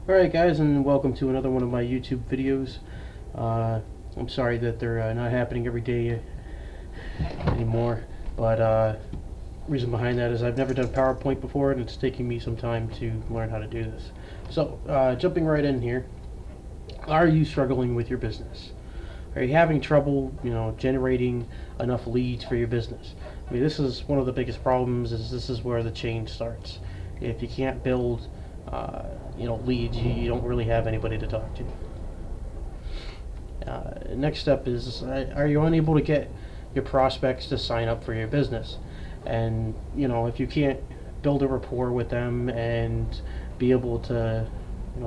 Alright guys, and welcome to another one of my YouTube videos. I'm sorry that they're not happening every day anymore, but reason behind that is I've never done PowerPoint before and it's taking me some time to learn how to do this. So, jumping right in here, are you struggling with your business? Are you having trouble, generating enough leads for your business? I mean, this is one of the biggest problems, is this is where the change starts. If you can't build leads, you don't really have anybody to talk to. Next step is, are you unable to get your prospects to sign up for your business? And if you can't build a rapport with them and be able to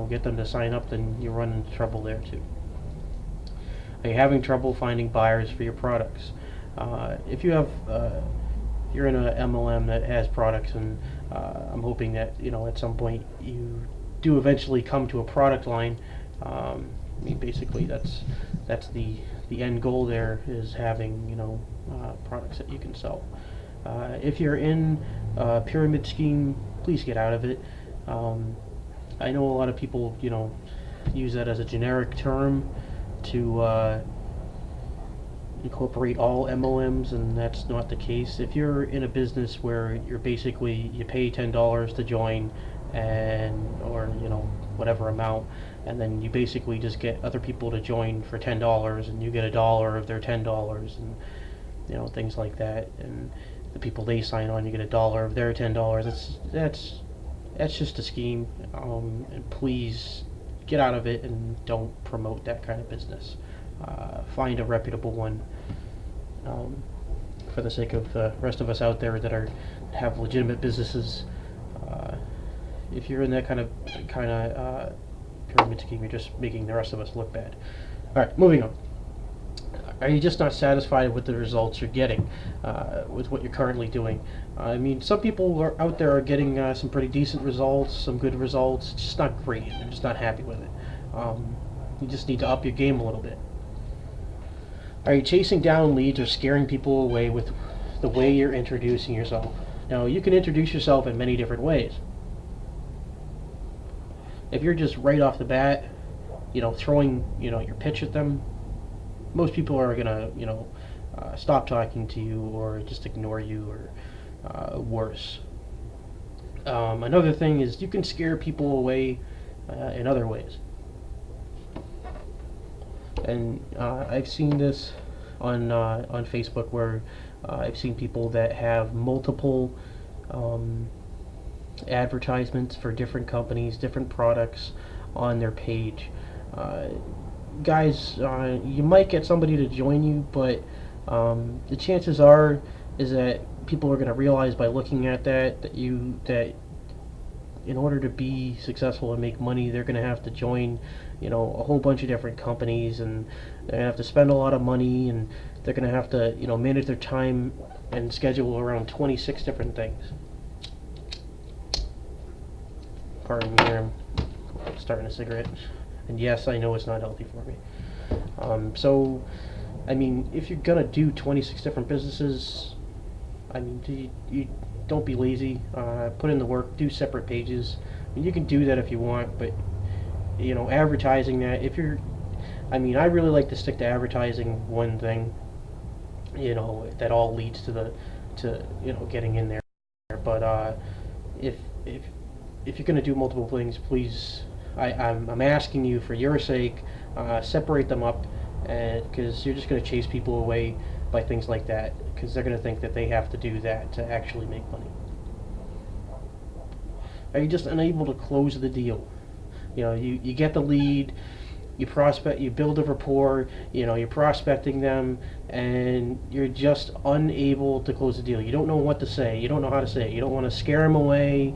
get them to sign up, then you run into trouble there too. Are you having trouble finding buyers for your products? If you have you're in a MLM that has products, and I'm hoping that at some point you do eventually come to a product line. I mean, basically that's the end goal there, is having products that you can sell. If you're in a pyramid scheme, please get out of it. I know a lot of people use that as a generic term to incorporate all MLMs, and that's not the case. If you're in a business where you pay $10 to join, or whatever amount, and then you basically just get other people to join for $10 and you get $1 of their $10, and things like that, and the people they sign on, you get $1 of their $10. That's just a scheme, and please get out of it and don't promote that kind of business. Find a reputable one, for the sake of the rest of us out there that have legitimate businesses. If you're in that kind of pyramid scheme, you're just making the rest of us look bad. All right, moving on. Are you just not satisfied with the results you're getting with what you're currently doing? I mean, some people out there are getting some pretty decent results, some good results. It's just not great. They're just not happy with it. You just need to up your game a little bit. Are you chasing down leads or scaring people away with the way you're introducing yourself? Now, you can introduce yourself in many different ways. If you're just right off the bat, throwing, your pitch at them, most people are gonna, stop talking to you or just ignore you, or worse. Another thing is you can scare people away in other ways. And I've seen this on Facebook, where I've seen people that have multiple advertisements for different companies, different products on their page. Guys, you might get somebody to join you, but the chances are is that people are going to realize by looking at that in order to be successful and make money, they're going to have to join a whole bunch of different companies, and they're going to have to spend a lot of money, and they're going to have to manage their time and schedule around 26 different things. Pardon me here, I'm starting a cigarette, and yes, I know it's not healthy for me. So I mean, if you're gonna do 26 different businesses, I mean, you don't be lazy. Put in the work. Do separate pages. I mean, you can do that if you want, but advertising that. I mean, I really like to stick to advertising one thing. That all leads to getting in there. But if you're gonna do multiple things, please, I'm asking you for your sake, separate them up, because you're just gonna chase people away by things like that, because they're going to think that they have to do that to actually make money. Are you just unable to close the deal? You get the lead, you prospect, you build a rapport, you're prospecting them, and you're just unable to close the deal. You don't know what to say, you don't know how to say it, you don't want to scare them away,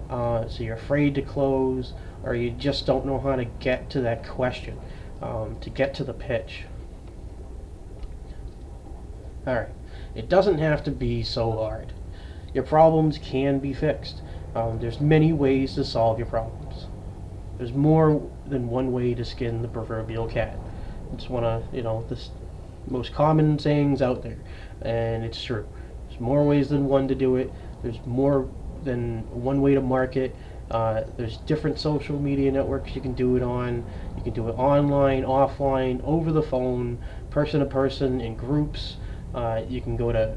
so you're afraid to close, or you just don't know how to get to that question, to get to the pitch. Alright, it doesn't have to be so hard. Your problems can be fixed. There's many ways to solve your problems. There's more than one way to skin the proverbial cat. It's one of, the most common sayings out there, and it's true. There's more ways than one to do it. There's more than one way to market, There's different social media networks you can do it on. You can do it online, offline, over the phone, person to person, in groups. You can go to,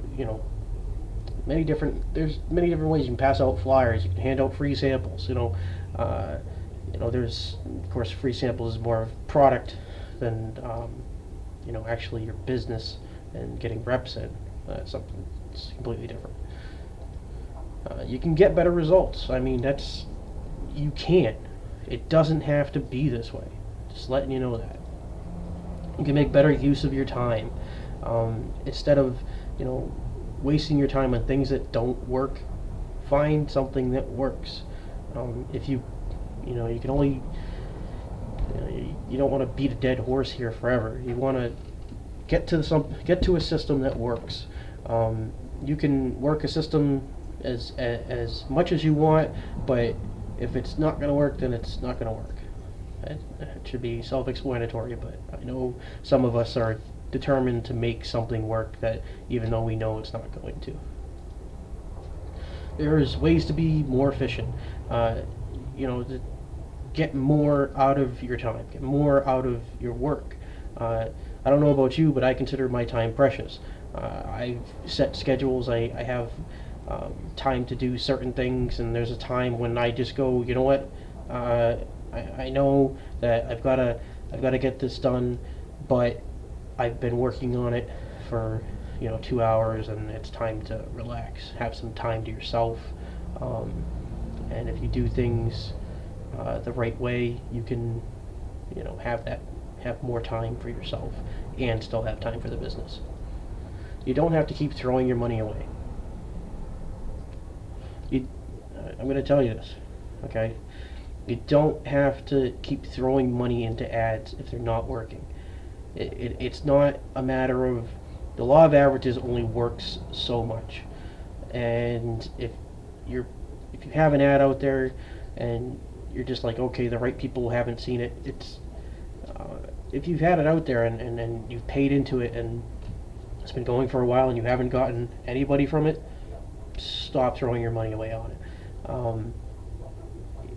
there's many different ways you can pass out flyers. You can hand out free samples. There's, of course, free samples is more of product than, actually your business and getting reps in. Something that's completely different. You can get better results. I mean, you can. It doesn't have to be this way. Just letting you know that. You can make better use of your time. Instead of, wasting your time on things that don't work, find something that works. If you can only, you don't want to beat a dead horse here forever. You want to get to a system that works. You can work a system as much as you want, but if it's not going to work, then it's not going to work. It should be self-explanatory, but I know some of us are determined to make something work, that even though we know it's not going to. There's ways to be more efficient. To get more out of your time, get more out of your work. I don't know about you, but I consider my time precious. I've set schedules. I have time to do certain things, and there's a time when I just go, you know what? I know that I've got to get this done, but I've been working on it for 2 hours, and it's time to relax. Have some time to yourself, and if you do things the right way, you can have more time for yourself and still have time for the business. You don't have to keep throwing your money away. I'm going to tell you this, okay? You don't have to keep throwing money into ads if they're not working. It's not a matter of, the law of averages only works so much, and if you have an ad out there and you're just like, okay, the right people haven't seen it, if you've had it out there and you've paid into it and it's been going for a while and you haven't gotten anybody from it, stop throwing your money away on it.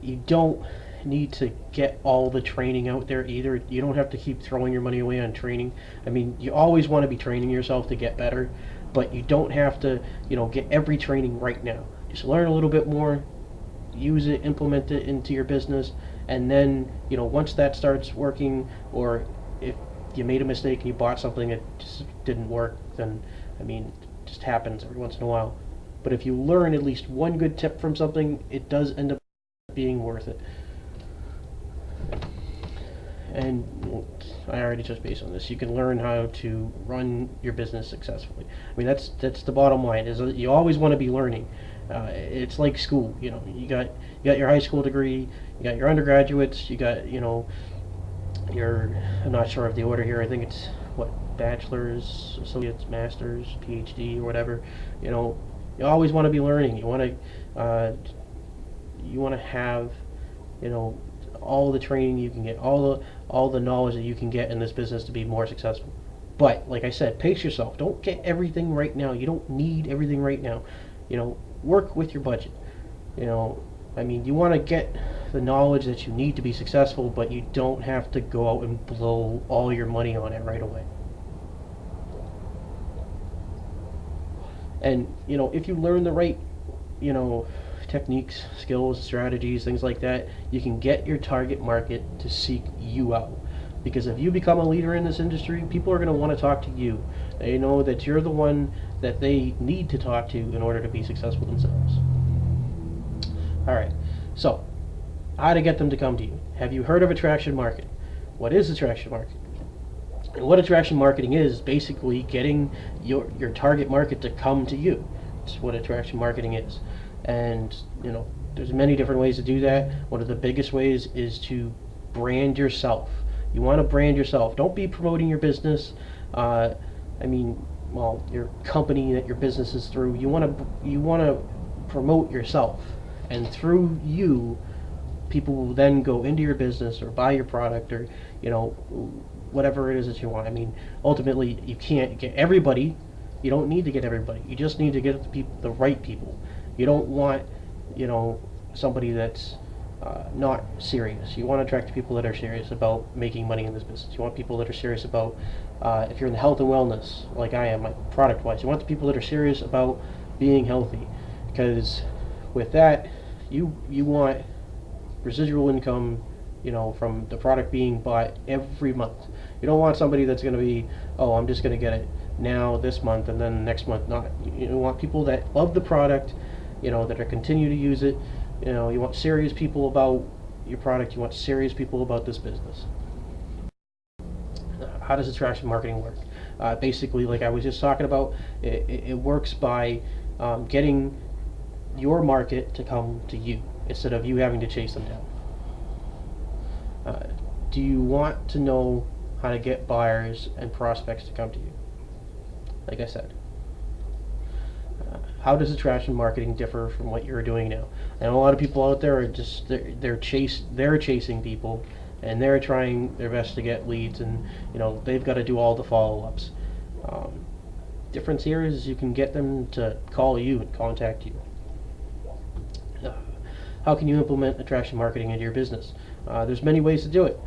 You don't need to get all the training out there either. You don't have to keep throwing your money away on training. I mean, you always want to be training yourself to get better, but you don't have to, get every training right now. Just learn a little bit more, use it, implement it into your business, and then, once that starts working, or if you made a mistake and you bought something that just didn't work, then, it just happens every once in a while. But if you learn at least one good tip from something, it does end up being worth it. And I already touched base on this. You can learn how to run your business successfully. That's the bottom line. Is you always want to be learning. It's like school. You got your high school degree. You got your undergraduates. You got I'm not sure of the order here. I think it's bachelor's, associates, masters, PhD, or whatever. You always want to be learning. You want to have all the training you can get, all the knowledge that you can get in this business to be more successful. But like I said, pace yourself. Don't get everything right now. You don't need everything right now. Work with your budget. You want to get the knowledge that you need to be successful, but you don't have to go out and blow all your money on it right away. And if you learn the right techniques, skills, strategies, things like that, you can get your target market to seek you out. Because if you become a leader in this industry, people are going to want to talk to you. They know that you're the one that they need to talk to in order to be successful themselves. Alright, so how to get them to come to you. Have you heard of attraction marketing? What is attraction marketing? And what attraction marketing is basically getting your target market to come to you. That's what attraction marketing is. And there's many different ways to do that. One of the biggest ways is to brand yourself. You want to brand yourself. Don't be promoting your business. Your company that your business is through. You want to promote yourself, and through you, people will then go into your business or buy your product, or whatever it is that you want. Ultimately, you can't get everybody. You don't need to get everybody. You just need to get the right people. You don't want, somebody that's not serious. You want to attract people that are serious about making money in this business. You want people that are serious about, if you're in the health and wellness, like I am, like product-wise, you want the people that are serious about being healthy, because with that, you want residual income, from the product being bought every month. You don't want somebody that's going to be, oh, I'm just going to get it now this month and then next month not. You want people that love the product, that are continue to use it. You want serious people about your product. You want serious people about this business. How does attraction marketing work? Basically, like I was just talking about, it works by getting your market to come to you instead of you having to chase them down. Do you want to know how to get buyers and prospects to come to you? Like I said, how does attraction marketing differ from what you're doing now? I know a lot of people out there are just they're chasing people, and they're trying their best to get leads, and they've got to do all the follow-ups. Difference here is you can get them to call you and contact you. How can you implement attraction marketing into your business? There's many ways to do it.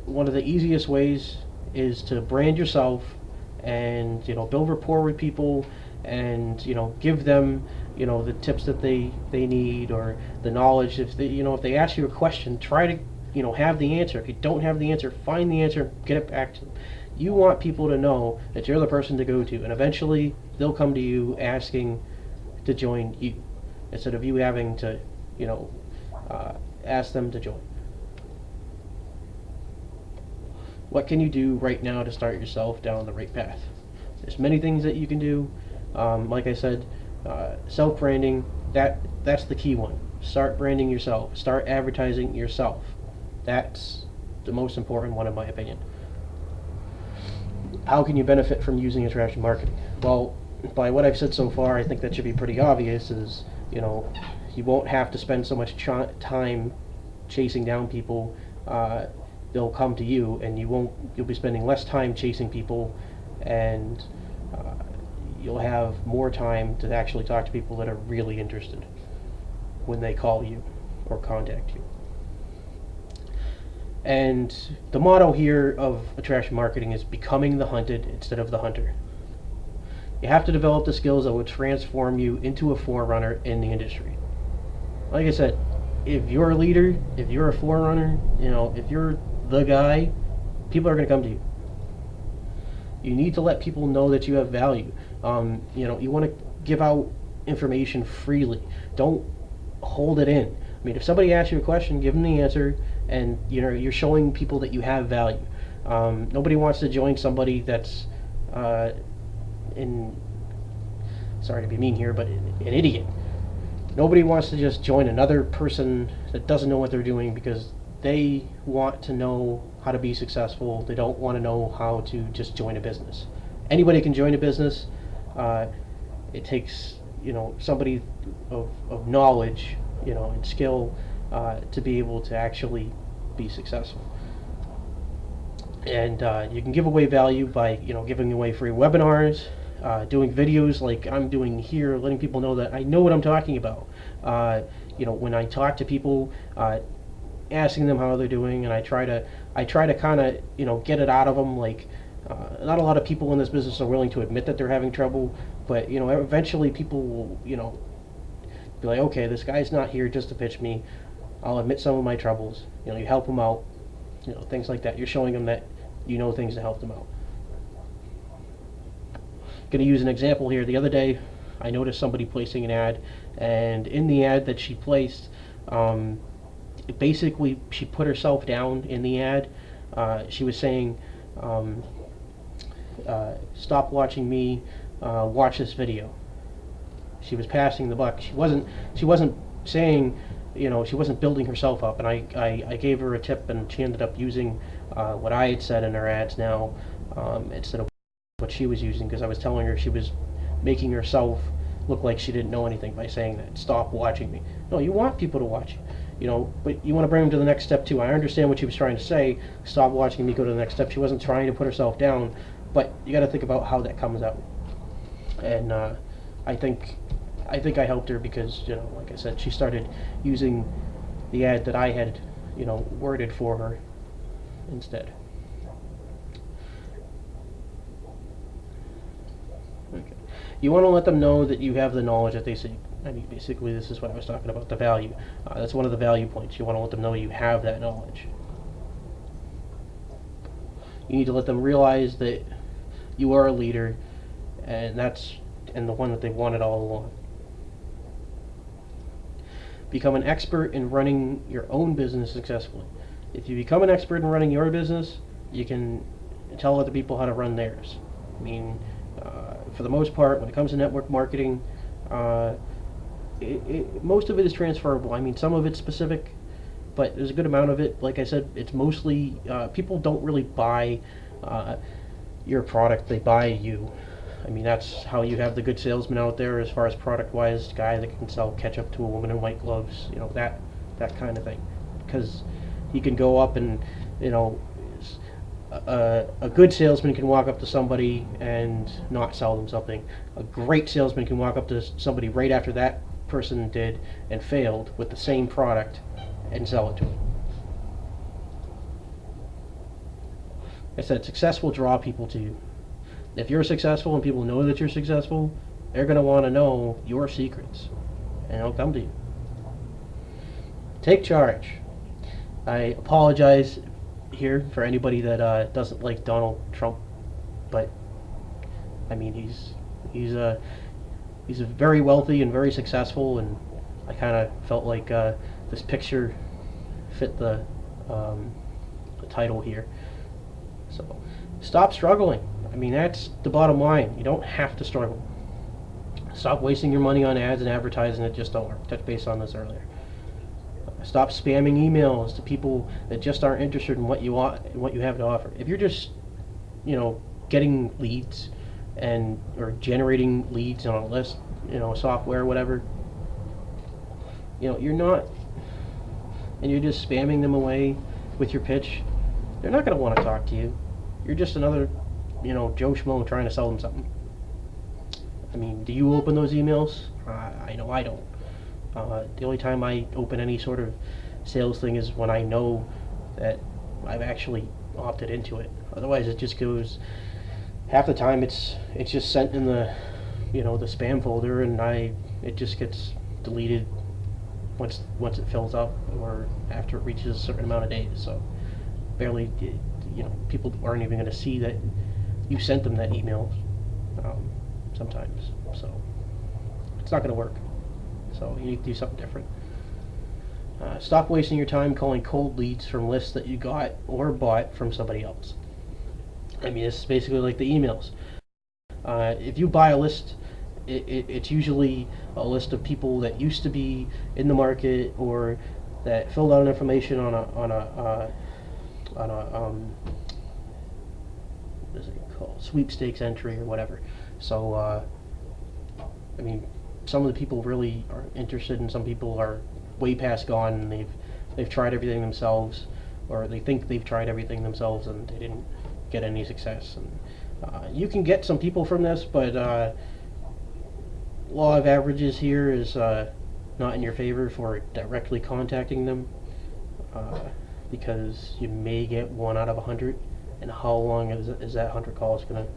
One of the easiest ways is to brand yourself and build rapport with people, and give them the tips that they need, or the knowledge. If they ask you a question, try to have the answer. If you don't have the answer, find the answer, get it back to them. You want people to know that you're the person to go to, and eventually they'll come to you asking to join you instead of you having to ask them to join. What can you do right now to start yourself down the right path? There's many things that you can do. Like I said, self-branding, that's the key one. Start branding yourself. Start advertising yourself. That's the most important one in my opinion. How can you benefit from using attraction marketing? Well, by what I've said so far, I think that should be pretty obvious, is you won't have to spend so much time chasing down people. They'll come to you, and you'll be spending less time chasing people, and you'll have more time to actually talk to people that are really interested when they call you or contact you. And the motto here of attraction marketing is becoming the hunted instead of the hunter. You have to develop the skills that will transform you into a forerunner in the industry. Like I said, if you're a leader, if you're a forerunner, if you're the guy, people are going to come to you. You need to let people know that you have value. You want to give out information freely. Don't hold it in. I mean, if somebody asks you a question, give them the answer, and you're showing people that you have value. Nobody wants to join somebody that's sorry to be mean here, but an idiot. Nobody wants to just join another person that doesn't know what they're doing because they want to know how to be successful. They don't want to know how to just join a business. Anybody can join a business. It takes somebody of knowledge and skill to be able to actually be successful. And you can give away value by giving away free webinars, doing videos like I'm doing here, letting people know that I know what I'm talking about. When I talk to people, asking them how they're doing, and I try to kind of get it out of them. Like, not a lot of people in this business are willing to admit that they're having trouble, but eventually people will be like, okay, this guy's not here just to pitch me. I'll admit some of my troubles. You help them out, things like that. You're showing them that things to help them out. Going to use an example here. The other day, I noticed somebody placing an ad, and in the ad that she placed, basically she put herself down in the ad. She was saying, stop watching me, watch this video. She was passing the buck. She wasn't saying, she wasn't building herself up. And I gave her a tip, and she ended up using what I had said in her ads now, instead of what she was using, because I was telling her she was making herself look like she didn't know anything by saying that. Stop watching me. No, you want people to watch you, but you want to bring them to the next step too. I understand what she was trying to say. Stop watching me, go to the next step. She wasn't trying to put herself down, but you got to think about how that comes out. And I think I helped her because like I said, she started using the ad that I had, worded for her instead. Okay. You want to let them know that you have the knowledge that they seek. I mean, basically, this is what I was talking about, the value. That's one of the value points. You want to let them know you have that knowledge. You need to let them realize that you are a leader, and the one that they wanted all along. Become an expert in running your own business successfully. If you become an expert in running your business, you can tell other people how to run theirs. I mean, for the most part, when it comes to network marketing, most of it is transferable. I mean, some of it's specific, but there's a good amount of it. Like I said, it's mostly people don't really buy your product; they buy you. I mean, that's how you have the good salesman out there, as far as product-wise, guy that can sell ketchup to a woman in white gloves, that kind of thing, because he can go up and, a good salesman can walk up to somebody and not sell them something. A great salesman can walk up to somebody right after that person did and failed with the same product and sell it to them. I said success will draw people to you. If you're successful and people know that you're successful, they're going to want to know your secrets, and they'll come to you. Take charge. I apologize here for anybody that doesn't like Donald Trump, but I mean he's a very wealthy and very successful, and I kind of felt like this picture fit the title here. So stop struggling. I mean, that's the bottom line. You don't have to struggle. Stop wasting your money on ads and advertising that just don't work. Touched base on this earlier. Stop spamming emails to people that just aren't interested in what you want and what you have to offer. If you're just, getting leads or generating leads on a list, software, whatever, you're not, and you're just spamming them away with your pitch, they're not going to want to talk to you. You're just another, Joe Schmo trying to sell them something. I mean, do you open those emails? I know I don't. The only time I open any sort of sales thing is when I know that I've actually opted into it. Otherwise, it just goes. Half the time, it's just sent in the, the spam folder, and it just gets deleted once it fills up or after it reaches a certain amount of days. So barely, people aren't even going to see that you sent them that email. Sometimes, so it's not going to work. So you need to do something different. Stop wasting your time calling cold leads from lists that you got or bought from somebody else. I mean, this is basically like the emails. If you buy a list, it's usually a list of people that used to be in the market or that filled out information on a what is it called, sweepstakes entry or whatever. So I mean, some of the people really are interested, and some people are way past gone, and they've tried everything themselves, or they think they've tried everything themselves, and they didn't get any success. And you can get some people from this, but law of averages here is not in your favor for directly contacting them, because you may get 1 out of 100, and how long is that 100 calls going to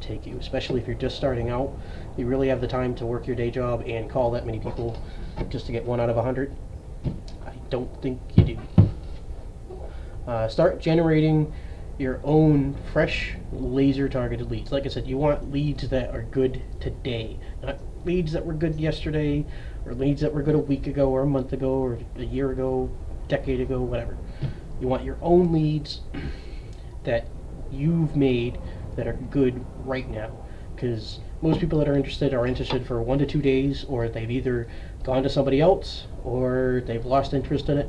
take you? Especially if you're just starting out, you really have the time to work your day job and call that many people just to get 1 out of 100? I don't think you do. Start generating your own fresh, laser targeted leads. Like I said, you want leads that are good today, not leads that were good yesterday, or leads that were good a week ago or a month ago or a year ago, decade ago, whatever. You want your own leads that you've made that are good right now, because most people that are interested for 1 to 2 days, or they've either gone to somebody else or they've lost interest in it,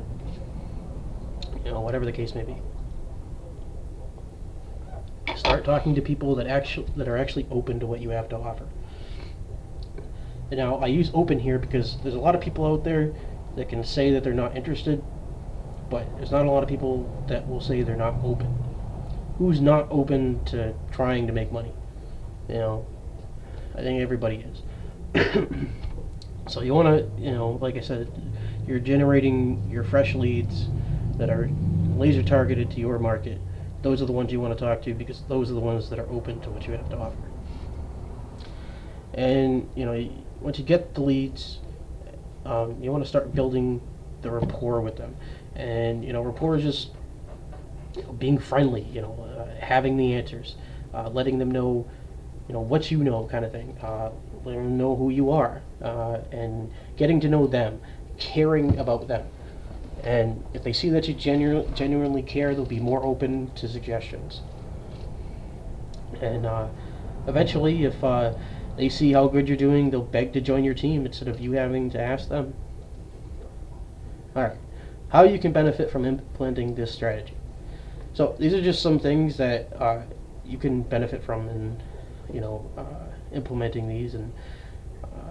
whatever the case may be. Start talking to people that are actually open to what you have to offer. Now, I use open here because there's a lot of people out there that can say that they're not interested, but there's not a lot of people that will say they're not open. Who's not open to trying to make money? I think everybody is. So you want to, like I said, you you're generating your fresh leads that are laser targeted to your market. Those are the ones you want to talk to, because those are the ones that are open to what you have to offer. And once you get the leads, you want to start building the rapport with them. And rapport is just being friendly. Having the answers, letting them know, what you know, kind of thing. Letting them know who you are, and getting to know them, caring about them. And if they see that you genuinely care, they'll be more open to suggestions. And eventually, if they see how good you're doing, they'll beg to join your team instead of you having to ask them. Alright, how you can benefit from implementing this strategy. So these are just some things that you can benefit from in implementing these. And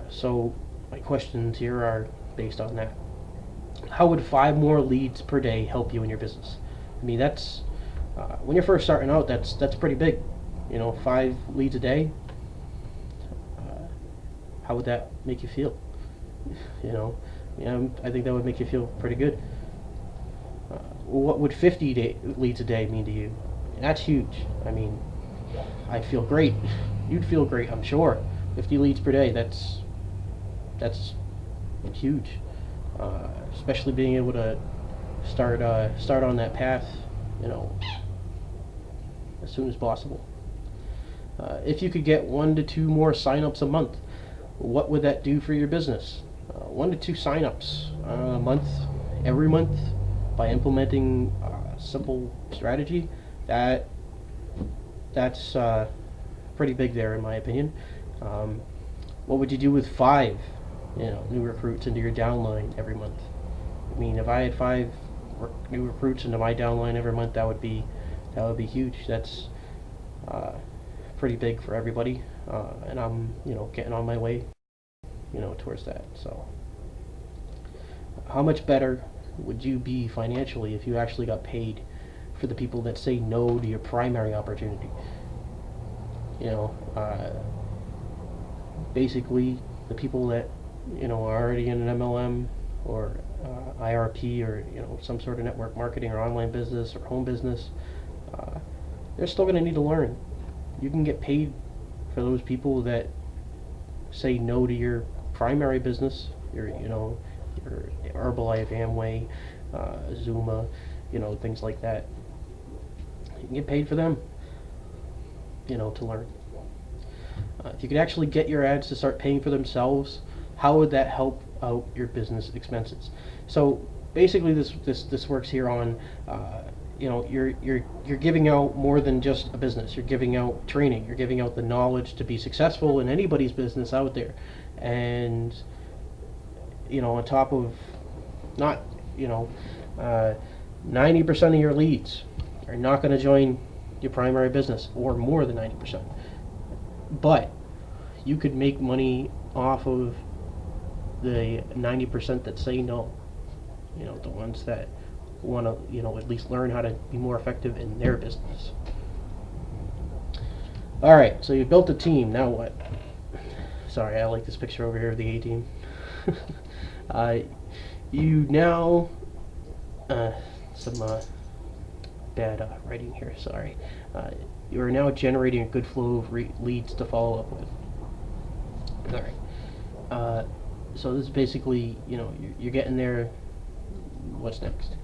so my questions here are based on that. How would 5 more leads per day help you in your business? I mean, that's when you're first starting out, that's pretty big. 5 leads a day. How would that make you feel? I think that would make you feel pretty good. What would 50 leads a day mean to you? That's huge. I mean, I feel great. You'd feel great, I'm sure. 50 leads per day, that's huge. Especially being able to start on that path, as soon as possible. If you could get 1 to 2 more signups a month, what would that do for your business? 1 to 2 signups a month, every month, by implementing a simple strategy, that's pretty big there, in my opinion. What would you do with 5 new recruits into your downline every month? I mean, if I had 5 new recruits into my downline every month, that would be huge. That's pretty big for everybody, and I'm getting on my way towards that. So how much better would you be financially if you actually got paid for the people that say no to your primary opportunity? Basically the people that are already in an MLM or IRP, or some sort of network marketing or online business or home business, they're still going to need to learn. You can get paid for those people that say no to your primary business, your Herbalife, Amway, Zuma, things like that. You can get paid for them, to learn. If you could actually get your ads to start paying for themselves, how would that help out your business expenses? So basically, this works here on, you're giving out more than just a business. You're giving out training. You're giving out the knowledge to be successful in anybody's business out there. And on top of, not 90% of your leads are not going to join your primary business, or more than 90%. But you could make money off of the 90% that say no. The ones that want to, at least learn how to be more effective in their business. All right, so you built a team. Now what? Sorry, I like this picture over here of the A team. You now some bad writing here. Sorry. You are now generating a good flow of leads to follow up with. All right. So this is basically, you're getting there. What's next?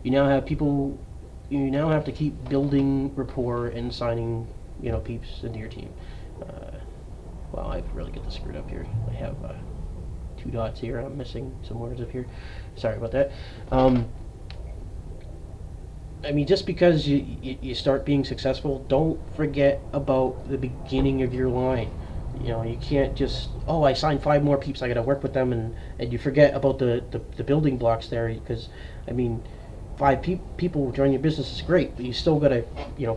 You now have people. You now have to keep building rapport and signing, peeps into your team. Well, I really get this screwed up here. I have 2 dots here. I'm missing some words up here. Sorry about that. I mean, just because you start being successful, don't forget about the beginning of your line. You can't just, I signed 5 more peeps, I got to work with them, and you forget about the building blocks there, because, I mean, 5 people join your business is great, but you still got to,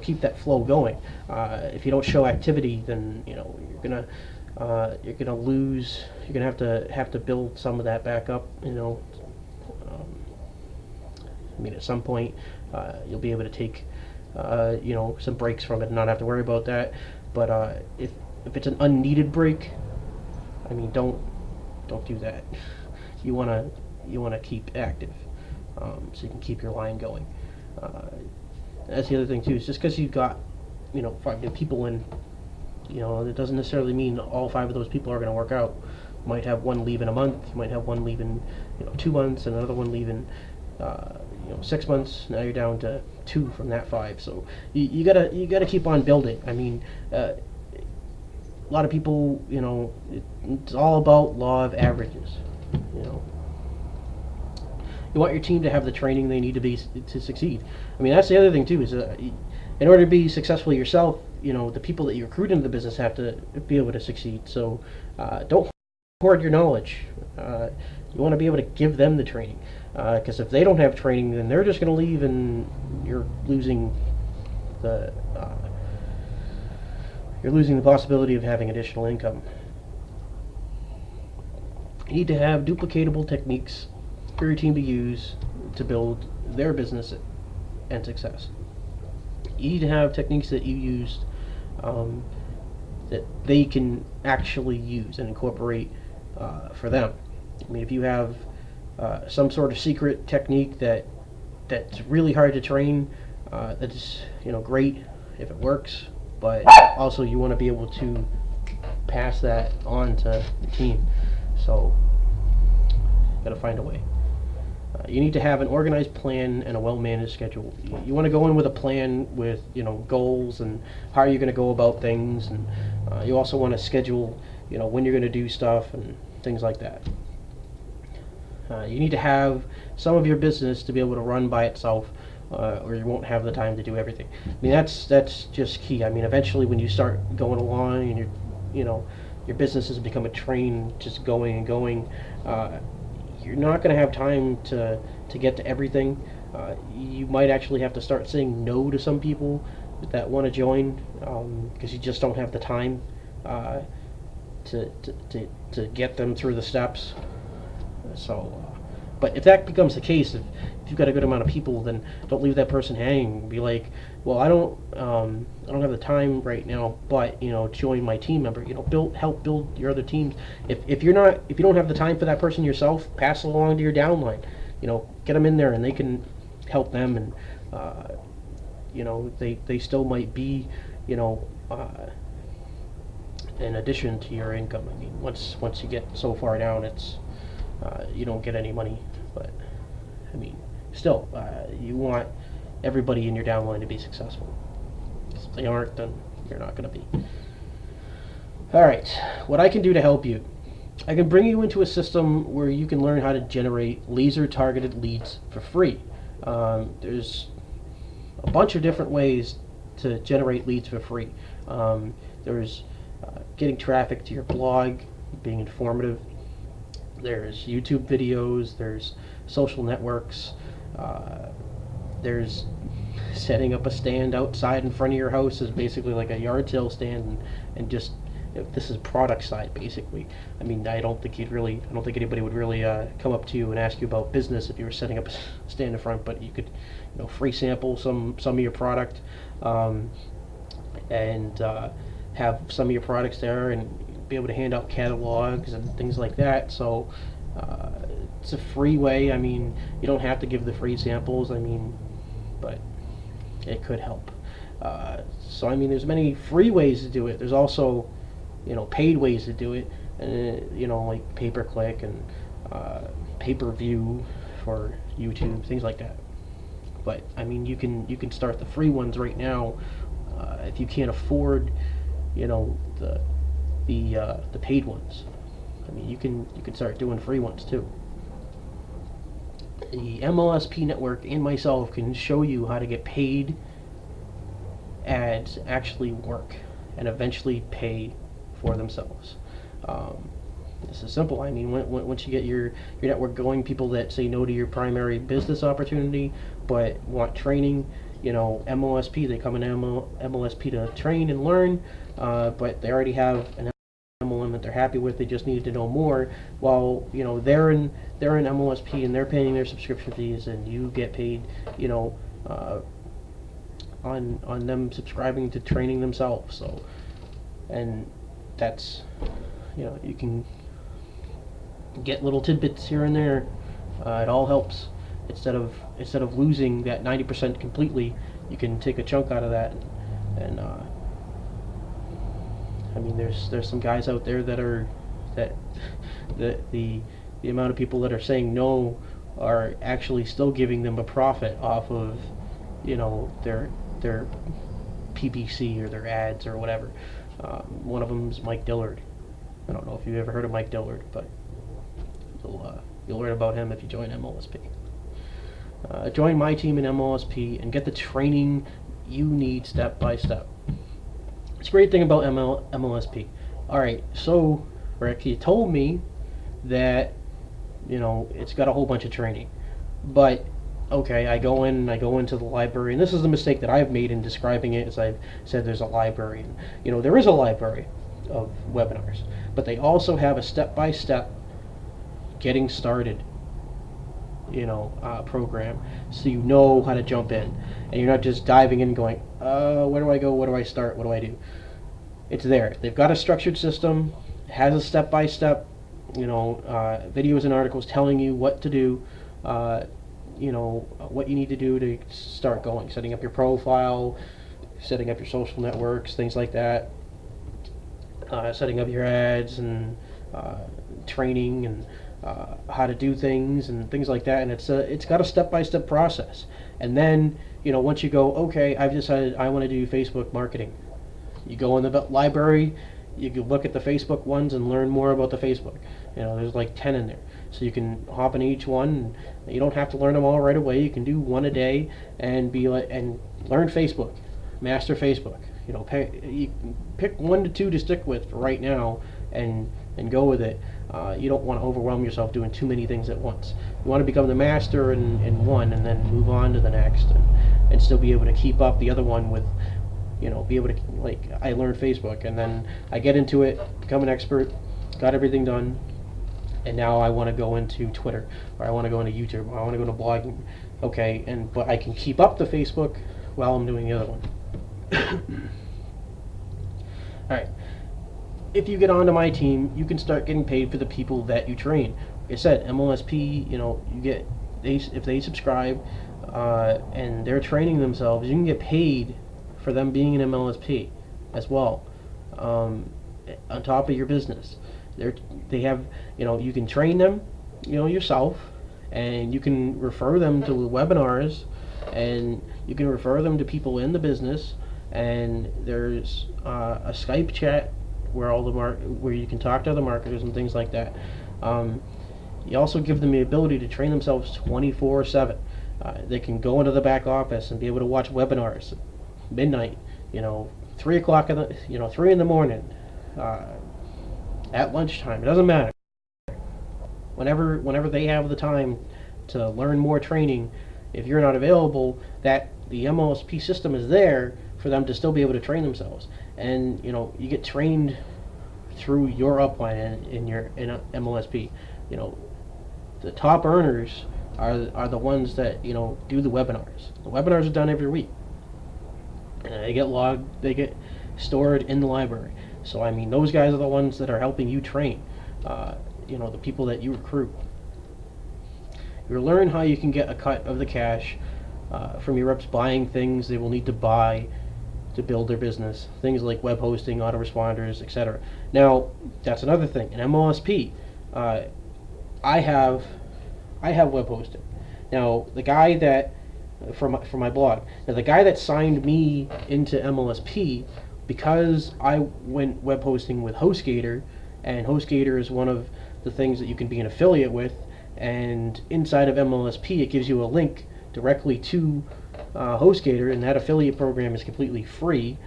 keep that flow going. If you don't show activity, then, you're gonna lose. You're gonna have to build some of that back up. I mean, at some point, you'll be able to take, some breaks from it and not have to worry about that. But if it's an unneeded break, I mean, don't do that. You want to you want to keep active, so you can keep your line going. Uh, that's the other thing too. Is just because you've got 5 new people in, it doesn't necessarily mean all 5 of those people are going to work out. You might have one leave in a month. You might have one leave in 2 months, and another one leave in 6 months. Now you're down to 2 from that 5. So you gotta keep on building. I mean, a lot of people, it's all about law of averages. You want your team to have the training they need to succeed. I mean, that's the other thing too. Is in order to be successful yourself, the people that you recruit into the business have to be able to succeed. So don't hoard your knowledge. You want to be able to give them the training, because if they don't have training, then they're just going to leave, and you're losing the possibility of having additional income. You need to have duplicatable techniques for your team to use to build their business and success. You need to have techniques that you used that they can actually use and incorporate for them. I mean, if you have some sort of secret technique that's really hard to train, that's great if it works, but also you want to be able to pass that on to the team. So you got to find a way. You need to have an organized plan and a well-managed schedule. You want to go in with a plan with goals and how are you going to go about things, and you also want to schedule when you're going to do stuff and things like that. You need to have some of your business to be able to run by itself, or you won't have the time to do everything. I mean, that's just key. I mean, eventually when you start going along and your business has become a train just going and going, you're not going to have time to get to everything. You might actually have to start saying no to some people that want to join, because you just don't have the time to get them through the steps. So, but if that becomes the case, if you've got a good amount of people, then don't leave that person hanging. Be like, well, I don't have the time right now, but join my team member. Help build your other teams. If you don't have the time for that person yourself, pass it along to your downline. Get them in there, and they can help them, and they still might be in addition to your income. I mean, once you get so far down, it's you don't get any money, but I mean, still, you want everybody in your downline to be successful. If they aren't, then you're not going to be. Alright, what I can do to help you. I can bring you into a system where you can learn how to generate laser-targeted leads for free. There's a bunch of different ways to generate leads for free. There's getting traffic to your blog, being informative. There's YouTube videos, there's social networks, there's setting up a stand outside in front of your house is basically like a yard sale stand, and just this is product side basically. I mean, I don't think anybody would really come up to you and ask you about business if you were setting up a stand in front, but you could free sample some of your product, and have some of your products there, and be able to hand out catalogs and things like that. So it's a free way. I mean, you don't have to give the free samples, but it could help. So I mean, there's many free ways to do it. There's also paid ways to do it, like pay-per-click and pay-per-view for YouTube, things like that. But I mean, you can start the free ones right now. If you can't afford the paid ones, I mean, you can start doing free ones too. The MLSP network and myself can show you how to get paid ads actually work and eventually pay for themselves. This is simple. I mean, once you get your network going, people that say no to your primary business opportunity but want training, MLSP, they come in MLSP to train and learn, but they already have an MLM that they're happy with. They just need to know more. While they're in MLSP and they're paying their subscription fees, and you get paid on them subscribing to training themselves. So, and that's you can get little tidbits here and there It all helps. Instead of losing that 90% completely, you can take a chunk out of that, and I mean, there's some guys out there that are that the amount of people that are saying no are actually still giving them a profit off of, their PPC or their ads or whatever. One of them is Mike Dillard. I don't know if you've ever heard of Mike Dillard, but you'll learn about him if you join MLSP. Join my team in MLSP and get the training you need step by step. It's a great thing about MLSP. Alright, so Rick, you told me that it's got a whole bunch of training. But okay, I go into the library, and this is the mistake that I've made in describing it, as I've said there's a library. And, there is a library of webinars, but they also have a step-by-step getting started program, so you know how to jump in, and you're not just diving in and going, where do I go, where do I start, what do I do? It's there. They've got a structured system, has a step-by-step videos and articles telling you what to do, what you need to do to start going, setting up your profile, setting up your social networks, things like that, setting up your ads, and training, and how to do things and things like that. And it's got a step-by-step process. And then once you go, okay, I've decided I want to do Facebook marketing, you go in the library, you can look at the Facebook ones and learn more about the Facebook. There's like 10 in there, so you can hop in each one. And you don't have to learn them all right away. You can do one a day and learn Facebook, master Facebook. You pick 1 to 2 to stick with for right now, and go with it. You don't want to overwhelm yourself doing too many things at once. You want to become the master in one, and then move on to the next, and still be able to keep up the other one with, be able to, like, I learned Facebook, and then I get into it, become an expert, got everything done, and now I want to go into Twitter, or I want to go into YouTube, or I want to go into blogging. Okay, but I can keep up the Facebook while I'm doing the other one. Alright. If you get onto my team, you can start getting paid for the people that you train. Like I said, MLSP, if they subscribe, and they're training themselves, you can get paid for them being an MLSP as well, on top of your business. They have, you can train them, yourself, and you can refer them to webinars, and you can refer them to people in the business, and there's a Skype chat where where you can talk to other marketers and things like that. You also give them the ability to train themselves 24/7. They can go into the back office and be able to watch webinars midnight, 3 o'clock 3 in the morning, at lunchtime. It doesn't matter. Whenever they have the time to learn more training, if you're not available, that the MLSP system is there for them to still be able to train themselves. And you get trained through your upline in MLSP. The top earners are the ones that do the webinars. The webinars are done every week. They get logged, they get stored in the library. So I mean, those guys are the ones that are helping you train. The people that you recruit. You'll learn how you can get a cut of the cash from your reps buying things they will need to buy to build their business. Things like web hosting, autoresponders, etc. Now, that's another thing. In MLSP, I have web hosting. Now, the guy that for my blog. Now, the guy that signed me into MLSP, because I went web hosting with HostGator, and HostGator is one of the things that you can be an affiliate with, and inside of MLSP it gives you a link directly to HostGator, and that affiliate program is completely free.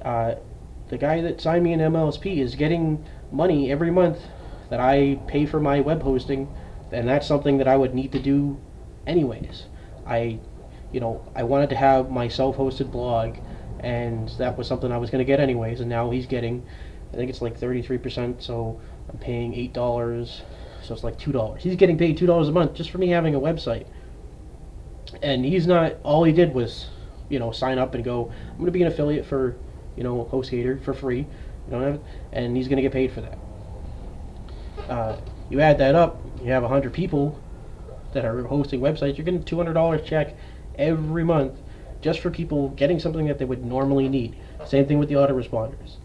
The guy that signed me in MLSP is getting money every month that I pay for my web hosting, and that's something that I would need to do anyways. I wanted to have my self-hosted blog, and that was something I was going to get anyways, and now he's getting, I think it's like 33%, so I'm paying $8, so it's like $2. He's getting paid $2 a month just for me having a website. And he's not, all he did was, sign up and go, I'm going to be an affiliate for, HostGator for free, and he's going to get paid for that. You add that up, you have 100 people that are hosting websites, you're getting a $200 check every month just for people getting something that they would normally need. Same thing with the autoresponders.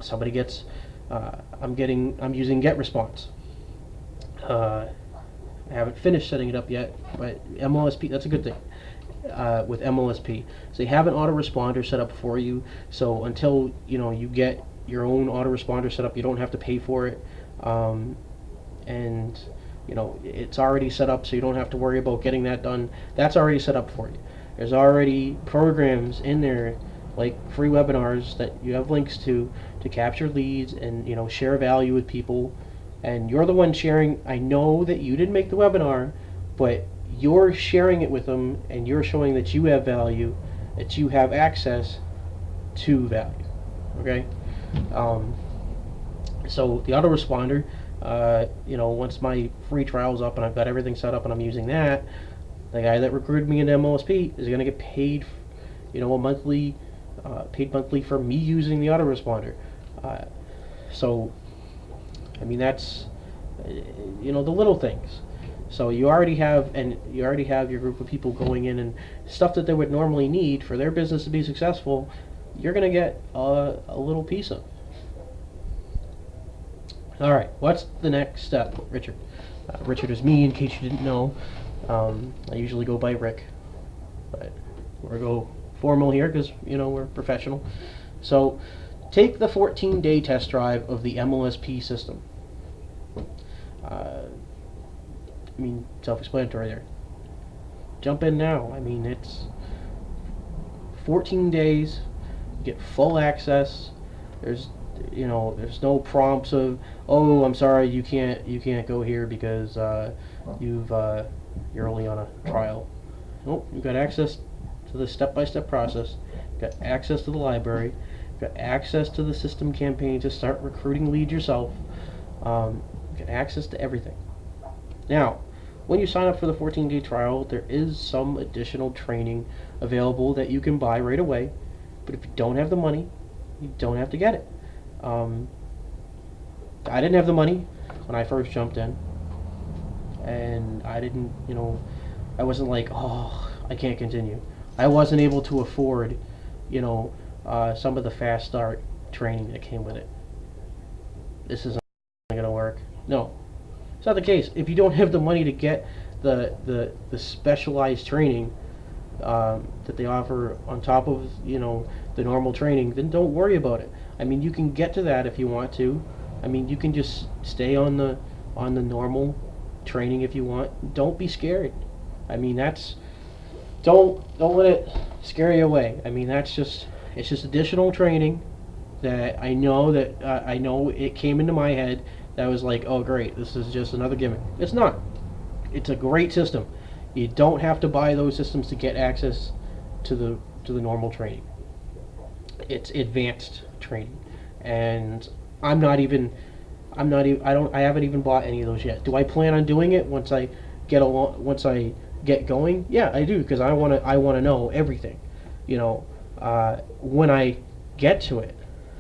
Somebody gets, I'm using GetResponse. I haven't finished setting it up yet, but MLSP, that's a good thing. With MLSP, so you have an autoresponder set up for you. So until you get your own autoresponder set up, you don't have to pay for it, and it's already set up, so you don't have to worry about getting that done. That's already set up for you. There's already programs in there, like free webinars that you have links to capture leads and share value with people. And you're the one sharing. I know that you didn't make the webinar, but you're sharing it with them, and you're showing that you have value, that you have access to value. Okay. So the autoresponder, once my free trial's up and I've got everything set up and I'm using that, the guy that recruited me into MLSP is going to get paid, paid monthly for me using the autoresponder. So, that's, the little things. So you already have your group of people going in, and stuff that they would normally need for their business to be successful, you're going to get a little piece of. All right, what's the next step, Richard? Richard is me, in case you didn't know. I usually go by Rick, but we're go formal here because we're professional. So take the 14-day test drive of the MLSP system. Self-explanatory there. Jump in now. It's 14 days. You get full access. There's no prompts of, oh, I'm sorry, you can't go here because you're only on a trial. Nope, you've got access to the step-by-step process. You've got access to the library. You've got access to the system campaign to start recruiting leads yourself. You've got access to everything. Now, when you sign up for the 14-day trial, there is some additional training available that you can buy right away. But if you don't have the money, you don't have to get it. I didn't have the money when I first jumped in, and I didn't, I wasn't like, oh, I can't continue. I wasn't able to afford, some of the fast start training that came with it. This isn't going to work. No, it's not the case. If you don't have the money to get the specialized training that they offer on top of the normal training, then don't worry about it. You can get to that if you want to. You can just stay on the normal training if you want. Don't be scared. Don't let it scare you away. It's just additional training that I know it came into my head that was like, oh great, this is just another gimmick. It's not. It's a great system. You don't have to buy those systems to get access to the normal training. It's advanced training, and I haven't even bought any of those yet. Do I plan on doing it once I get going? Yeah, I do, because I want to know everything. When I get to it,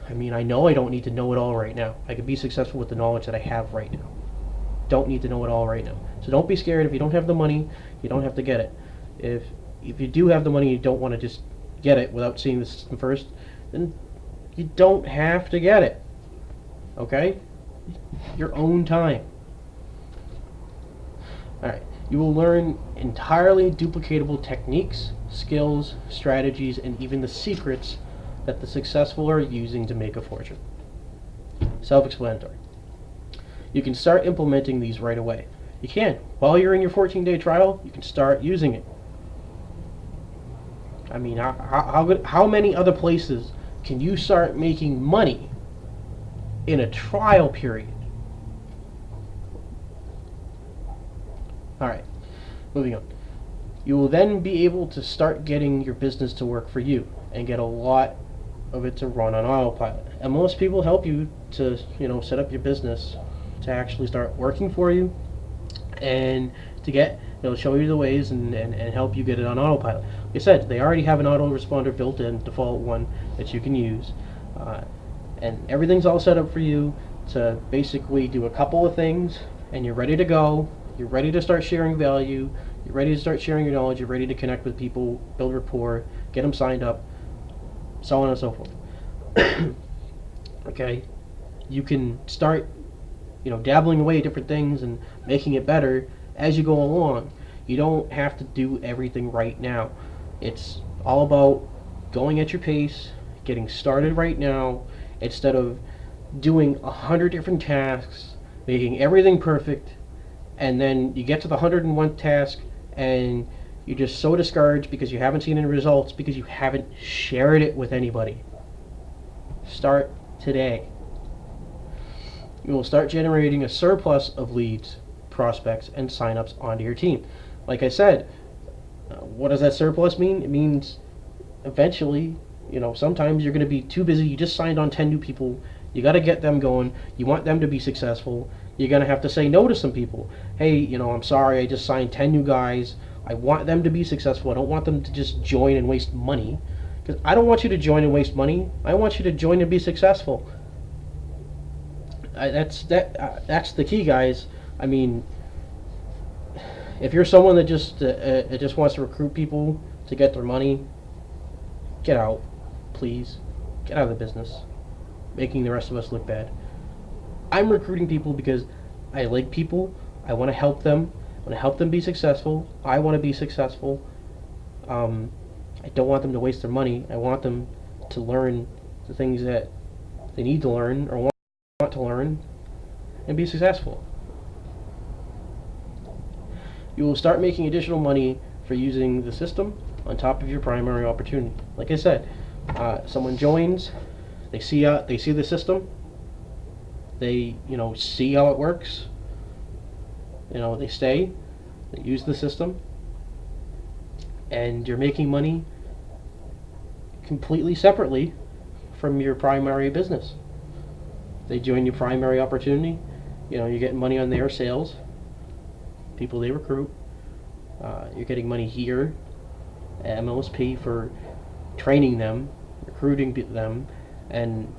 I know I don't need to know it all right now. I can be successful with the knowledge that I have right now. Don't need to know it all right now. So don't be scared. If you don't have the money, you don't have to get it. If you do have the money, you don't want to just get it without seeing the system first, then you don't have to get it. Okay? Your own time. Alright. You will learn entirely duplicatable techniques, skills, strategies, and even the secrets that the successful are using to make a fortune. Self-explanatory. You can start implementing these right away. You can. While you're in your 14-day trial, you can start using it. How many other places can you start making money in a trial period? Alright, moving on. You will then be able to start getting your business to work for you and get a lot of it to run on autopilot. And most people help you to, set up your business to actually start working for you, and to get, show you the ways and help you get it on autopilot. Like I said, they already have an autoresponder built in, default one, that you can use. And everything's all set up for you to basically do a couple of things, and you're ready to go, You're ready to start sharing value. You're ready to start sharing your knowledge. You're ready to connect with people, build rapport, get them signed up, so on and so forth. Okay, you can start, dabbling away at different things and making it better as you go along. You don't have to do everything right now. It's all about going at your pace, getting started right now, instead of doing 100 different tasks, making everything perfect, and then you get to the 101st task and you're just so discouraged because you haven't seen any results because you haven't shared it with anybody. Start today. You will start generating a surplus of leads, prospects, and signups onto your team. Like I said, what does that surplus mean? It means eventually, sometimes you're going to be too busy. You just signed on 10 new people. You got to get them going. You want them to be successful. You're going to have to say no to some people. Hey, I'm sorry, I just signed 10 new guys. I want them to be successful. I don't want them to just join and waste money. Because I don't want you to join and waste money. I want you to join and be successful. That's the key, guys. I mean, if you're someone that just wants to recruit people to get their money, get out, please. Get out of the business, making the rest of us look bad. I'm recruiting people because I like people. I want to help them. I want to help them be successful. I want to be successful. I don't want them to waste their money. I want them to learn the things that they need to learn or want to learn and be successful. You will start making additional money for using the system on top of your primary opportunity. Like I said, someone joins, they see the system, they see how it works, they stay, they use the system, and you're making money completely separately from your primary business. They join your primary opportunity, you're getting money on their sales, people they recruit. You're getting money here at MLSP for training them, recruiting them, and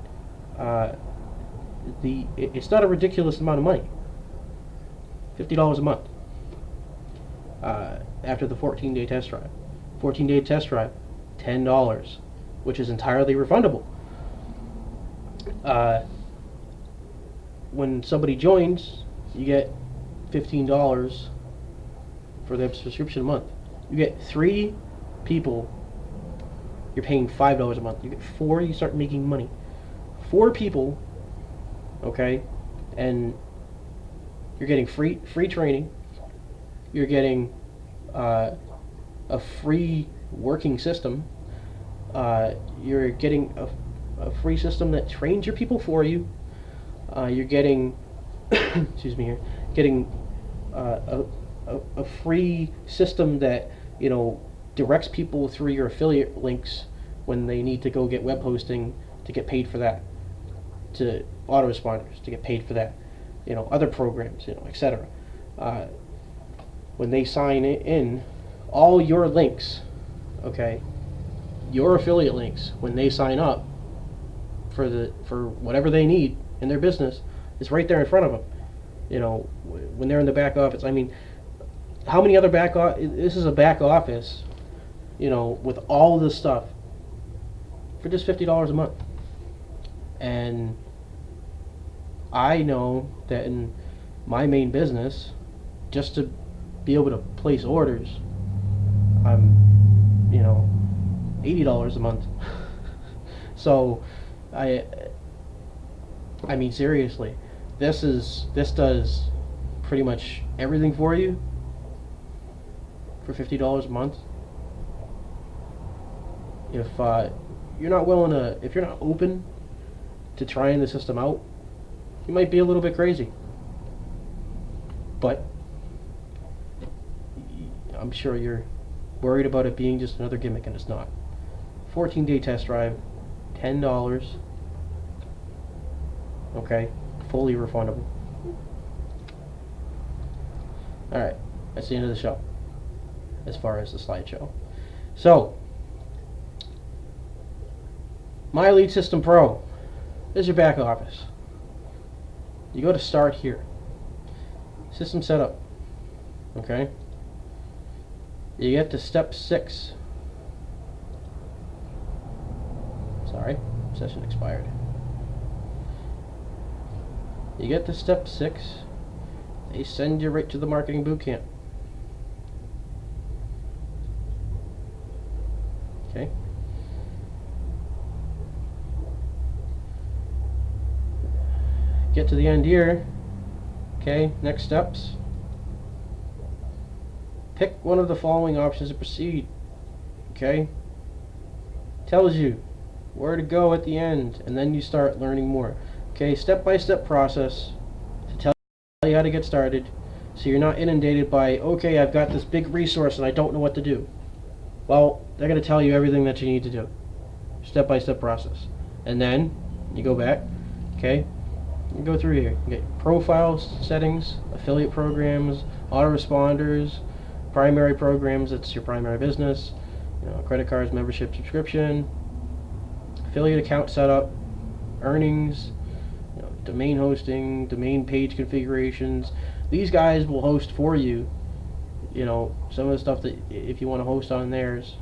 it's not a ridiculous amount of money. $50 a month after the 14-day test drive. 14-day test drive, $10, which is entirely refundable. When somebody joins, you get $15 for their subscription a month. You get 3 people, you're paying $5 a month. You get 4, you start making money. 4 people, okay, and you're getting free training. You're getting a free working system. You're getting a free system that trains your people for you. You're getting, excuse me here, getting a free system that directs people through your affiliate links when they need to go get web hosting to get paid for that, to autoresponders to get paid for that, other programs, etc. When they sign in, all your links, okay, your affiliate links, when they sign up for whatever they need in their business, is right there in front of them. When they're in the back office. I mean, how many other this is a back office, with all this stuff for just $50 a month. And I know that in my main business, just to be able to place orders, I'm, $80 a month. So, I mean, seriously, this does pretty much everything for you for $50 a month. If you're not willing to, if you're not open to trying the system out, you might be a little bit crazy. But I'm sure you're worried about it being just another gimmick, and it's not. 14-day test drive, $10. Okay, fully refundable. Alright, that's the end of the show, as far as the slideshow. So, My Lead System Pro is your back office. You go to Start here. System setup. Okay? You get to step 6. Sorry, session expired. You get to step 6, they send you right to the marketing boot camp. Okay? Get to the end here. Okay, next steps. Pick one of the following options to proceed. Okay? Tells you where to go at the end, and then you start learning more. Okay, step-by-step process to tell you how to get started, so you're not inundated by, okay, I've got this big resource and I don't know what to do. Well, they're going to tell you everything that you need to do. Step-by-step process. And then you go back, okay, you go through here. You get profile settings, affiliate programs, autoresponders, primary programs, that's your primary business, credit cards, membership, subscription, affiliate account setup, earnings, domain hosting, domain page configurations. These guys will host for you, some of the stuff that if you want to host on theirs,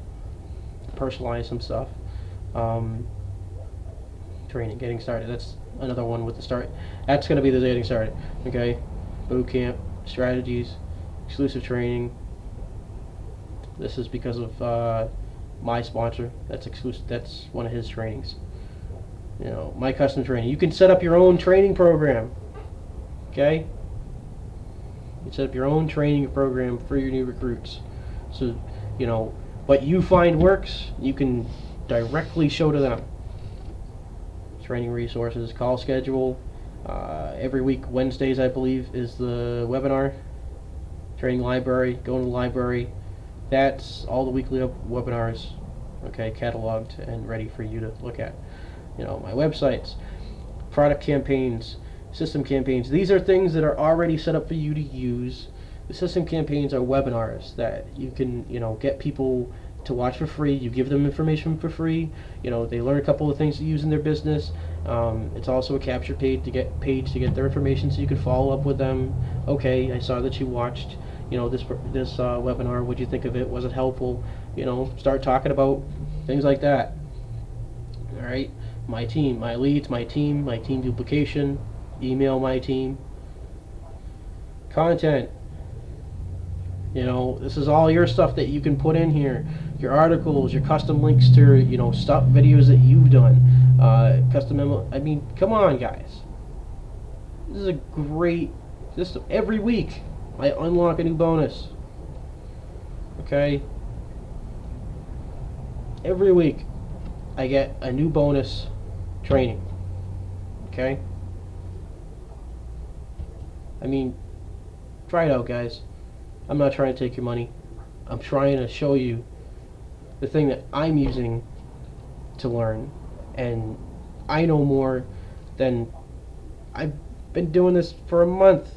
personalize some stuff. Training, getting started. That's another one with the start. That's going to be the getting started. Okay, boot camp, strategies, exclusive training. This is because of my sponsor. That's exclusive. That's one of his trainings. My custom training. You can set up your own training program. Okay? You can set up your own training program for your new recruits. So, what you find works, you can directly show to them. Training resources, call schedule. Every week, Wednesdays, I believe, is the webinar. Training library, go to the library. That's all the weekly webinars, okay, cataloged and ready for you to look at. My websites, product campaigns, system campaigns. These are things that are already set up for you to use. The system campaigns are webinars that you can, get people to watch for free. You give them information for free. They learn a couple of things to use in their business. It's also a capture page to get their information, so you can follow up with them. Okay, I saw that you watched, this webinar. What'd you think of it? Was it helpful? Start talking about things like that. All right, my team, my leads, my team duplication. Email my team. Content. This is all your stuff that you can put in here. Your articles, your custom links to, stuff, videos that you've done. Come on, guys. This is a great system. Every week, I unlock a new bonus. Okay? Every week, I get a new bonus training. Okay? Try it out, guys. I'm not trying to take your money. I'm trying to show you the thing that I'm using to learn. And I know more than... I've been doing this for a month.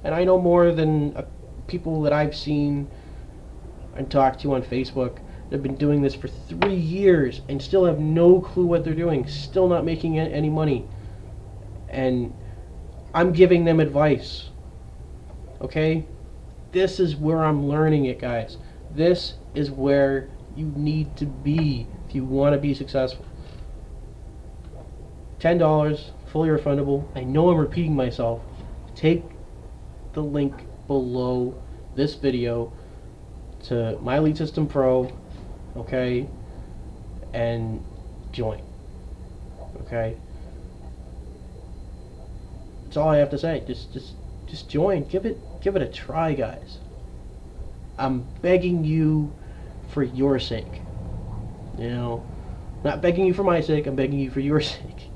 And I know more than people that I've seen and talked to on Facebook that have been doing this for 3 years and still have no clue what they're doing, still not making any money. And I'm giving them advice. Okay? This is where I'm learning it, guys. This is where you need to be if you want to be successful. $10, fully refundable. I know I'm repeating myself. Take the link below this video to My Lead System Pro, okay, and join. Okay? That's all I have to say. Just join. Give it a try, guys. I'm begging you for your sake. Not begging you for my sake, I'm begging you for your sake.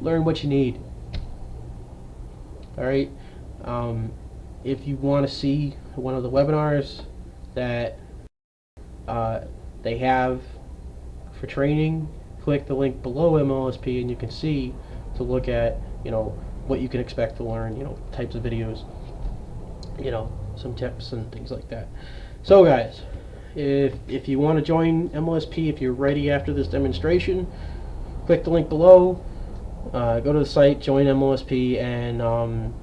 Learn what you need. Alright? If you want to see one of the webinars that they have for training, click the link below MLSP and you can see to look at, what you can expect to learn, types of videos, some tips and things like that. So guys, if you want to join MLSP, if you're ready after this demonstration, click the link below, go to the site, join MLSP, and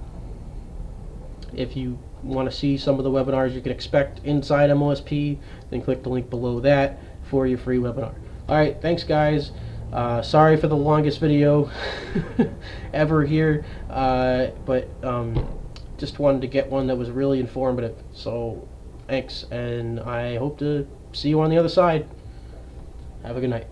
if you want to see some of the webinars you can expect inside MOSP, then click the link below that for your free webinar. Alright, thanks guys. Sorry for the longest video ever here, but just wanted to get one that was really informative. So thanks, and I hope to see you on the other side. Have a good night.